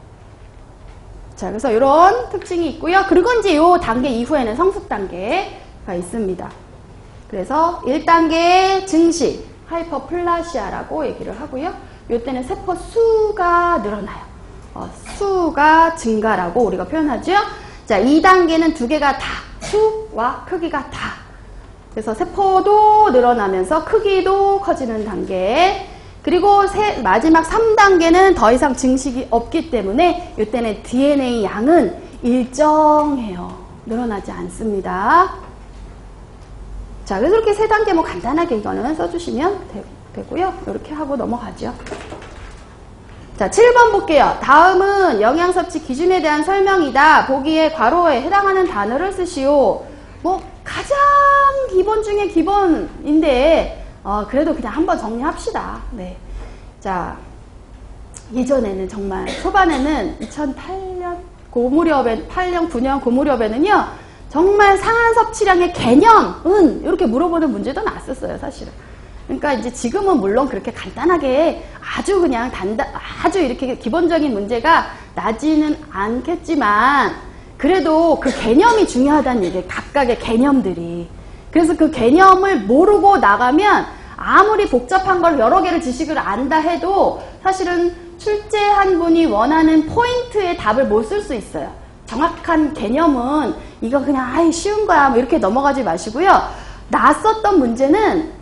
자, 그래서 이런 특징이 있고요. 그리고 이제 요 단계 이후에는 성숙 단계가 있습니다. 그래서 1단계 증식, 하이퍼플라시아라고 얘기를 하고요. 요때는 세포 수가 늘어나요. 수가 증가라고 우리가 표현하죠. 자, 2단계는 두 개가 다, 수와 크기가 다. 그래서 세포도 늘어나면서 크기도 커지는 단계. 그리고 마지막 3단계는 더 이상 증식이 없기 때문에 이때는 DNA 양은 일정해요. 늘어나지 않습니다. 자, 그래서 이렇게 3단계 뭐 간단하게 이거는 써주시면 되고요. 이렇게 하고 넘어가죠. 자, 7번 볼게요. 다음은 영양 섭취 기준에 대한 설명이다. 보기에 괄호에 해당하는 단어를 쓰시오. 뭐 가장 기본 중에 기본인데 그래도 그냥 한번 정리합시다. 네. 자, 예전에는 정말 초반에는 2008년 고무렵에 8년 9년 고무렵에는요 정말 상한 섭취량의 개념은 이렇게 물어보는 문제도 났었어요. 사실은. 그러니까 이제 지금은 물론 그렇게 간단하게 아주 그냥 아주 이렇게 기본적인 문제가 나지는 않겠지만 그래도 그 개념이 중요하다는 얘기예요. 각각의 개념들이. 그래서 그 개념을 모르고 나가면 아무리 복잡한 걸 여러 개를 지식을 안다 해도 사실은 출제한 분이 원하는 포인트의 답을 못 쓸 수 있어요. 정확한 개념은 이거 그냥 아이 쉬운 거야 뭐 이렇게 넘어가지 마시고요. 놨었던 문제는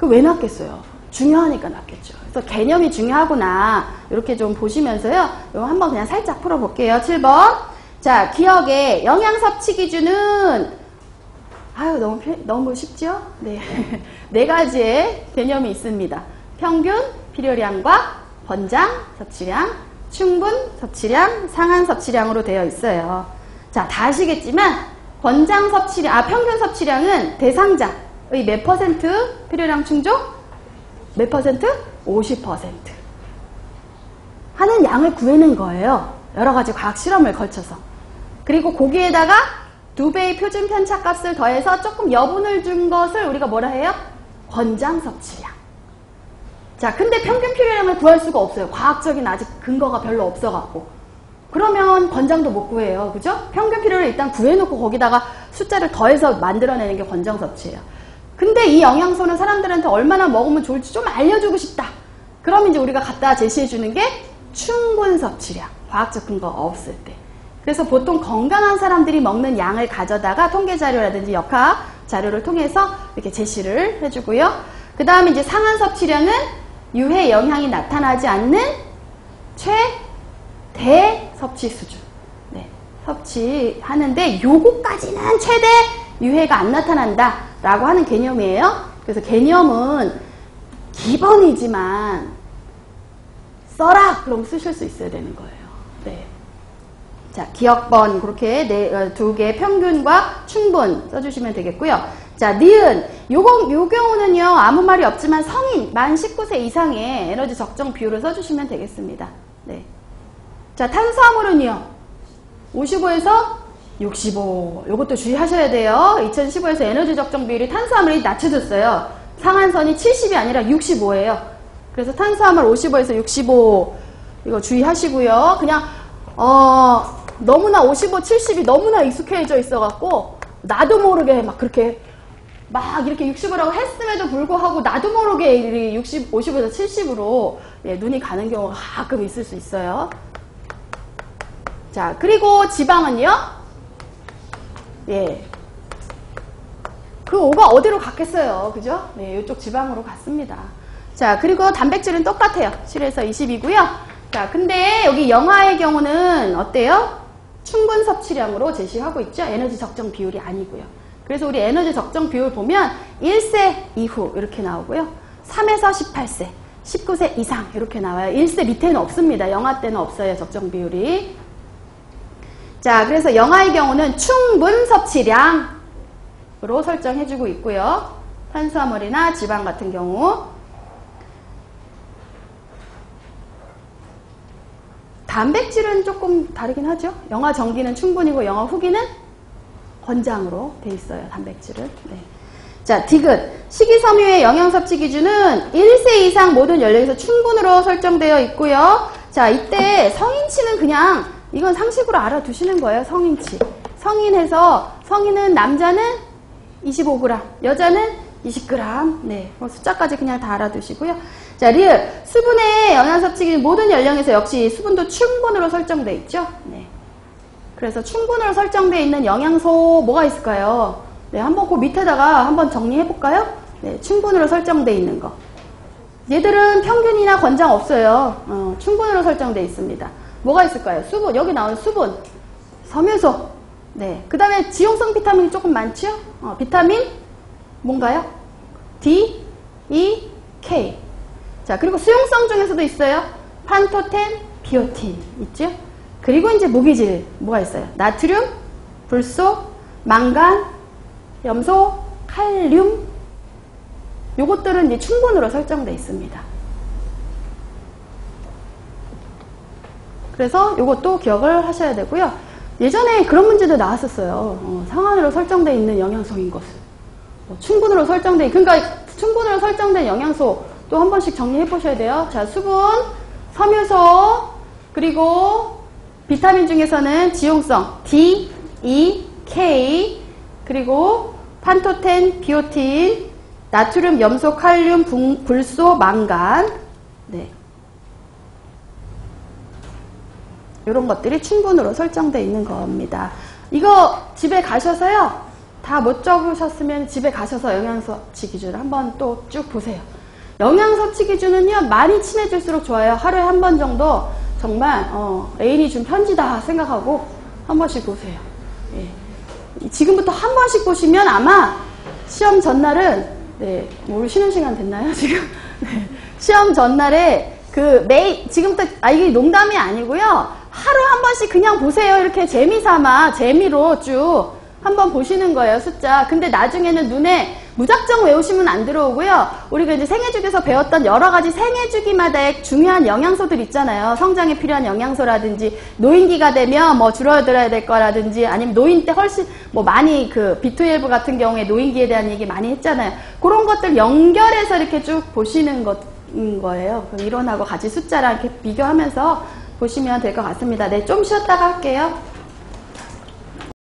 왜 놨겠어요? 중요하니까 놨겠죠. 그래서 개념이 중요하구나 이렇게 좀 보시면서요. 이거 한번 그냥 살짝 풀어볼게요. 7번. 자, 기억에 영양 섭취 기준은 너무 쉽죠? 네. 4가지의 개념이 있습니다. 평균 필요량과 권장 섭취량, 충분 섭취량, 상한 섭취량으로 되어 있어요. 자, 다 아시겠지만 권장 섭취량, 평균 섭취량은 대상자의 몇 퍼센트 필요량 충족? 몇 퍼센트? 50% 하는 양을 구해낸 거예요. 여러 가지 과학 실험을 거쳐서. 그리고 거기에다가 2배의 표준 편차값을 더해서 조금 여분을 준 것을 우리가 뭐라 해요? 권장 섭취량. 자, 근데 평균 필요량을 구할 수가 없어요. 과학적인 아직 근거가 별로 없어갖고. 그러면 권장도 못 구해요. 그죠? 평균 필요를 일단 구해놓고 거기다가 숫자를 더해서 만들어내는 게 권장 섭취예요. 근데 이 영양소는 사람들한테 얼마나 먹으면 좋을지 좀 알려주고 싶다. 그럼 이제 우리가 갖다 제시해주는 게 충분 섭취량. 과학적 근거가 없을 때. 그래서 보통 건강한 사람들이 먹는 양을 가져다가 통계 자료라든지 역학 자료를 통해서 이렇게 제시를 해주고요. 그 다음에 이제 상한 섭취량은 유해 영향이 나타나지 않는 최대 섭취 수준. 네, 섭취하는데 요거까지는 최대 유해가 안 나타난다 라고 하는 개념이에요. 그래서 개념은 기본이지만 써라! 그럼 쓰실 수 있어야 되는 거예요. 네. 자, 기억번 그렇게 2개 평균과 충분 써주시면 되겠고요. 자, 니은 요 경우는요, 아무 말이 없지만 성인, 만 19세 이상의 에너지 적정 비율을 써주시면 되겠습니다. 네. 자, 탄수화물은요, 55에서 65. 요것도 주의하셔야 돼요. 2015에서 에너지 적정 비율이 탄수화물이 낮춰졌어요. 상한선이 70이 아니라 65예요. 그래서 탄수화물 55에서 65, 이거 주의하시고요. 그냥, 너무나 55, 70이 너무나 익숙해져 있어갖고, 나도 모르게 막 그렇게, 막 이렇게 60이라고 했음에도 불구하고, 나도 모르게 60, 50에서 70으로 눈이 가는 경우가 가끔 있을 수 있어요. 자, 그리고 지방은요? 예. 그 5가 어디로 갔겠어요? 그죠? 네, 이쪽 지방으로 갔습니다. 자, 그리고 단백질은 똑같아요. 7에서 20이고요. 자, 근데 여기 영아의 경우는 어때요? 충분 섭취량으로 제시하고 있죠? 에너지 적정 비율이 아니고요. 그래서 우리 에너지 적정 비율 보면 1세 이후 이렇게 나오고요. 3에서 18세, 19세 이상 이렇게 나와요. 1세 밑에는 없습니다. 영아 때는 없어요. 적정 비율이. 자, 그래서 영아의 경우는 충분 섭취량으로 설정해주고 있고요. 탄수화물이나 지방 같은 경우. 단백질은 조금 다르긴 하죠. 영아 정기는 충분이고 영아 후기는 권장으로 돼 있어요. 단백질은. 네. 자, 디귿. 식이섬유의 영양 섭취 기준은 1세 이상 모든 연령에서 충분으로 설정되어 있고요. 자, 이때 성인치는 그냥 이건 상식으로 알아두시는 거예요. 성인치. 성인은 남자는 25g, 여자는 20g. 네, 숫자까지 그냥 다 알아두시고요. 자, 리을. 수분의 영양 섭취 기준 모든 연령에서 역시 수분도 충분으로 설정되어 있죠. 네. 그래서 충분으로 설정되어 있는 영양소 뭐가 있을까요? 네, 한번 그 밑에다가 한번 정리해 볼까요? 네, 충분으로 설정되어 있는 거. 얘들은 평균이나 권장 없어요. 충분으로 설정되어 있습니다. 뭐가 있을까요? 수분, 여기 나온 수분, 섬유소. 네, 그 다음에 지용성 비타민이 조금 많죠? 비타민 뭔가요? D, E, K. 자, 그리고 수용성 중에서도 있어요. 판토텐, 비오틴 있죠? 그리고 이제 무기질 뭐가 있어요? 나트륨, 불소, 망간, 염소, 칼륨. 요것들은 이제 충분으로 설정되어 있습니다. 그래서 요것도 기억을 하셔야 되고요. 예전에 그런 문제도 나왔었어요. 상한으로 설정되어 있는 영양소인 것은. 충분으로 설정된, 그러니까 충분으로 설정된 영양소 또 한 번씩 정리해 보셔야 돼요. 자, 수분, 섬유소, 그리고 비타민 중에서는 지용성 D, E, K, 그리고 판토텐, 비오틴, 나트륨, 염소, 칼륨, 불소, 망간. 네. 이런 것들이 충분으로 설정되어 있는 겁니다. 이거 집에 가셔서요. 다 못 적으셨으면 집에 가셔서 영양섭취 기준을 한번 또 쭉 보세요. 영양섭취 기준은요. 많이 친해질수록 좋아요. 하루에 한 번 정도 정말 애인이 준 편지다 생각하고 한 번씩 보세요. 예. 지금부터 한 번씩 보시면 아마 시험 전날은 네, 오늘 쉬는 시간 됐나요 지금? 네. 시험 전날에 지금부터 이게 농담이 아니고요. 하루 한 번씩 그냥 보세요. 이렇게 재미삼아 재미로 쭉 한번 보시는 거예요. 숫자. 근데 나중에는 눈에 무작정 외우시면 안 들어오고요. 우리가 이제 생애주기에서 배웠던 여러 가지 생애주기마다의 중요한 영양소들 있잖아요. 성장에 필요한 영양소라든지 노인기가 되면 뭐 줄어들어야 될 거라든지 아니면 노인 때 훨씬 뭐 많이 B12 같은 경우에 노인기에 대한 얘기 많이 했잖아요. 그런 것들 연결해서 이렇게 쭉 보시는 거예요. 이론하고 같이 숫자랑 이렇게 비교하면서 보시면 될 것 같습니다. 네, 좀 쉬었다가 할게요.